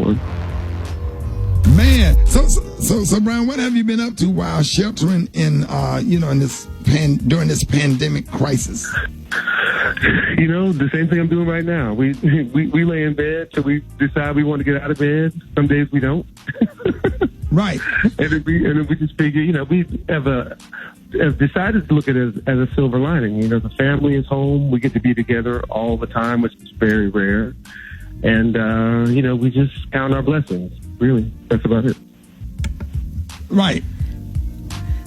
forward. Man, so Brian, what have you been up to while sheltering in in this during this pandemic crisis? The same thing I'm doing right now. We lay in bed till we decide we want to get out of bed. Some days we don't. Right. And then we just figure, we have decided to look at it as a silver lining. The family is home. We get to be together all the time, which is very rare. And, we just count our blessings. Really, that's about it. Right.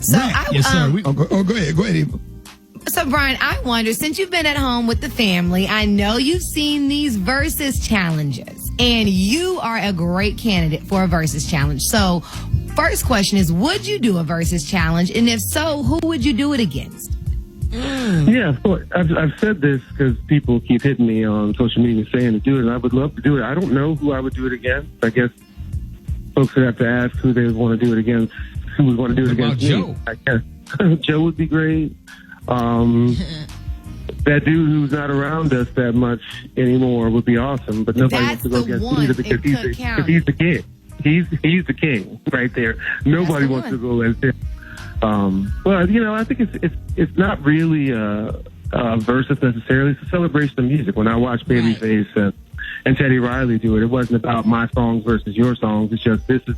So right. Yes, sir. Go ahead, Eva. So, Brian, I wonder, since you've been at home with the family, I know you've seen these versus challenges, and you are a great candidate for a versus challenge. So, first question is, would you do a versus challenge? And if so, who would you do it against? Yeah, of course. I've said this because people keep hitting me on social media saying to do it, and I would love to do it. I don't know who I would do it against. I guess folks would have to ask who they would want to do it against, who would want to do it against Joe? me. I guess Joe would be great. That dude who's not around us that much anymore would be awesome, but nobody wants to go against him either because he's the king. He's the king right there. Nobody wants to go against him. I think it's not really a versus necessarily. It's a celebration of music. When I watch Babyface and Teddy Riley do it, it wasn't about my songs versus your songs. It's just this is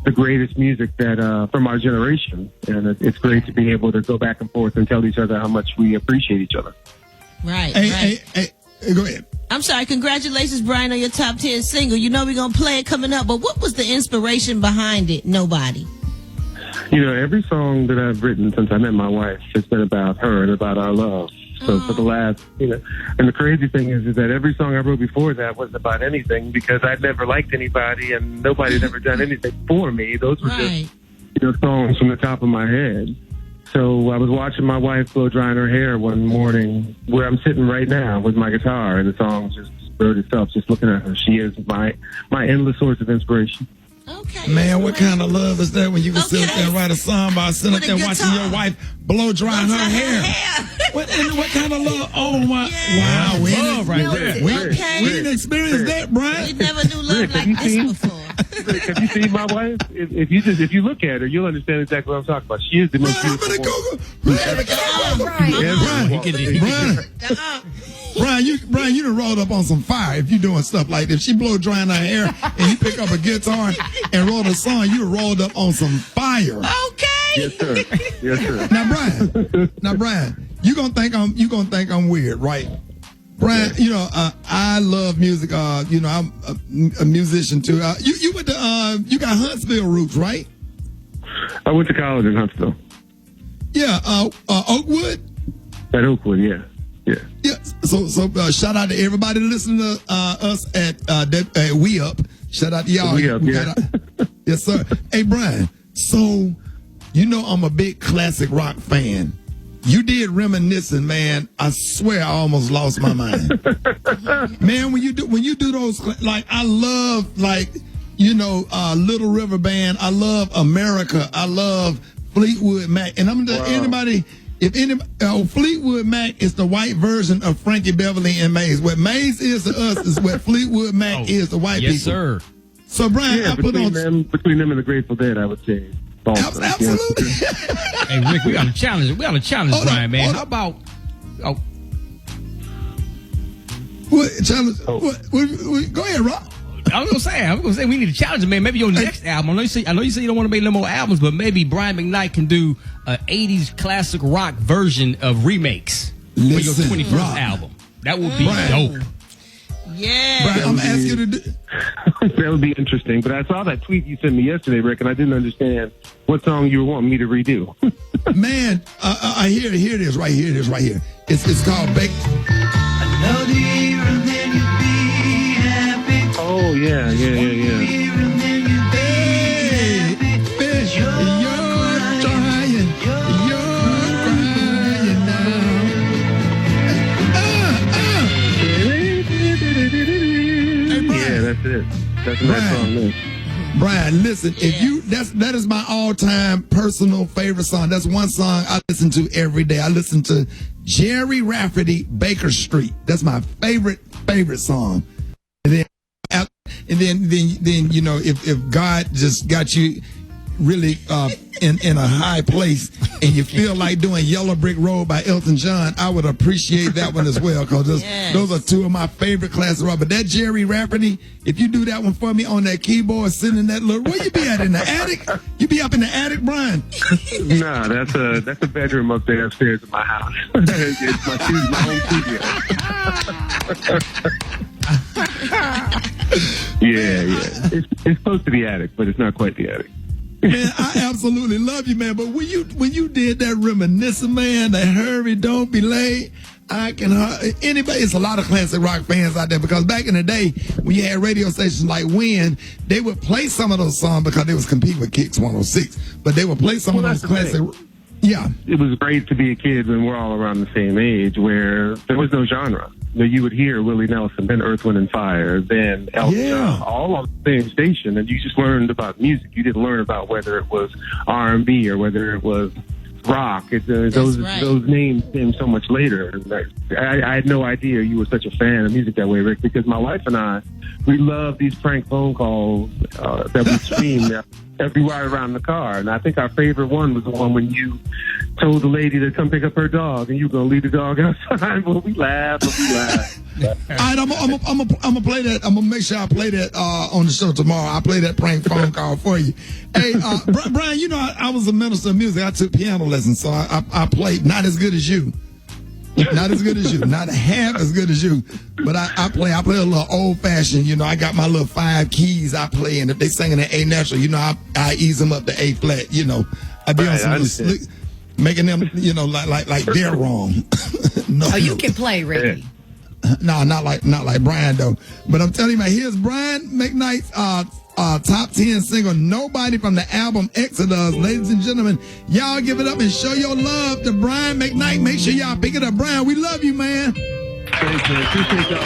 the greatest music that from our generation, and it's great to be able to go back and forth and tell each other how much we appreciate each other. Right. Hey, go ahead. I'm sorry. Congratulations, Brian, on your top 10 single. We're going to play it coming up, but what was the inspiration behind it? Nobody. Every song that I've written since I met my wife has been about her and about our love. So for the last, and the crazy thing is that every song I wrote before that wasn't about anything because I'd never liked anybody and nobody had ever done anything for me. Those were just, songs from the top of my head. So I was watching my wife blow drying her hair one morning where I'm sitting right now with my guitar, and the song just wrote itself just looking at her. She is my endless source of inspiration. Okay. Man, what kind of love is that when you can sit up there and write a song by sitting up there watching your wife blow drying her hair? What kind of love? Oh, my. Yeah. Wow. We didn't experience that, Brian. You never knew love like this before. Rick, have you seen my wife? If you look at her, you'll understand exactly what I'm talking about. She is the most beautiful Brian, you done rolled up on some fire if you doing stuff like this. If she blow drying her hair and you pick up a guitar and roll a song, you rolled up on some fire. Okay. Yes, sir. Now, Brian, you gonna think I'm weird, right? Brian, I love music. I'm a musician too. You went to you got Huntsville roots, right? I went to college in Huntsville. Yeah, Oakwood. At Oakwood, yeah. Yeah. So shout out to everybody listening to us at We Up. Shout out to y'all. We Up, yeah. Yes, sir. Hey, Brian. So I'm a big classic rock fan. You did Reminiscing, man. I swear I almost lost my mind. Man, when you do those, like, I love, like, Little River Band. I love America. I love Fleetwood Mac. And I'm to anybody, Fleetwood Mac is the white version of Frankie Beverly and Maze. What Maze is to us is what Fleetwood Mac is to white people. Yes, sir. So, Brian, between them and the Grateful Dead, I would say. Absolutely. Hey, Rick, we got a challenge. Brian, man. How about? What challenge? What, go ahead, Rob. I was gonna say we need to challenge him, man. Maybe your next album. I know you say you don't want to make no more albums, but maybe Brian McKnight can do an '80s classic rock version of remakes for your 21st album. That would be dope. Yeah. Brian, I'm asking you to do. That would be interesting. But I saw that tweet you sent me yesterday, Rick, and I didn't understand what song you were wanting me to redo. Man, I hear it is right here. It is right here. It's called Bake. Another year and then you'll be happy. Oh, yeah. That's a nice song, man. Brian, listen, that is my all-time personal favorite song. That's one song I listen to every day. I listen to Jerry Rafferty, Baker Street. That's my favorite song. And then And then you know, if God just got you really in a high place and you feel like doing Yellow Brick Road by Elton John, I would appreciate that one as well, because those are two of my favorite classic rock. But that Jerry Rafferty, if you do that one for me on that keyboard, sitting in that little, where you be at, in the attic? You be up in the attic, Brian? No, that's a bedroom upstairs in my house. It's my home studio. Yeah. It's close to the attic, but it's not quite the attic. Man, I absolutely love you, man. But when you did that reminiscing, man, that hurry, don't be late. Anybody, it's a lot of classic rock fans out there, because back in the day when you had radio stations like Win, they would play some of those songs because they was competing with Kicks 106, but they would play some of those classic. Yeah. It was great to be a kid when we're all around the same age, where there was no genre. You would hear Willie Nelson, then Earth, Wind and Fire, then Elton John, all on the same station, and you just learned about music. You didn't learn about whether it was R&B or whether it was rock. Those names came so much later. I had no idea you were such a fan of music that way, Rick, because my wife and I, we love these prank phone calls that we stream everywhere around the car. And I think our favorite one was the one when you told the lady to come pick up her dog and you were going to leave the dog outside. Well, we laughed. All right, I'm gonna play that. I'm gonna make sure I play that on the show tomorrow. I'll play that prank phone call for you. Hey, Brian, you know I was a minister of music. I took piano lessons, so I played not as good as you. Not as good as you. Not half as good as you. But I play a little old fashioned. You know, I got my little 5 keys I play, and if they singing an A natural, you know, I ease them up to A flat. You know, I be on some little slick, making them, you know, like they're wrong. No, you can play, Rickey. No, not like Brian though. But I'm telling you, man, here's Brian McKnight's top 10 single, Nobody, from the album Exodus. Ladies and gentlemen, y'all give it up and show your love to Brian McKnight. Make sure y'all pick it up. Brian, we love you, man. Thanks, man. Appreciate y'all.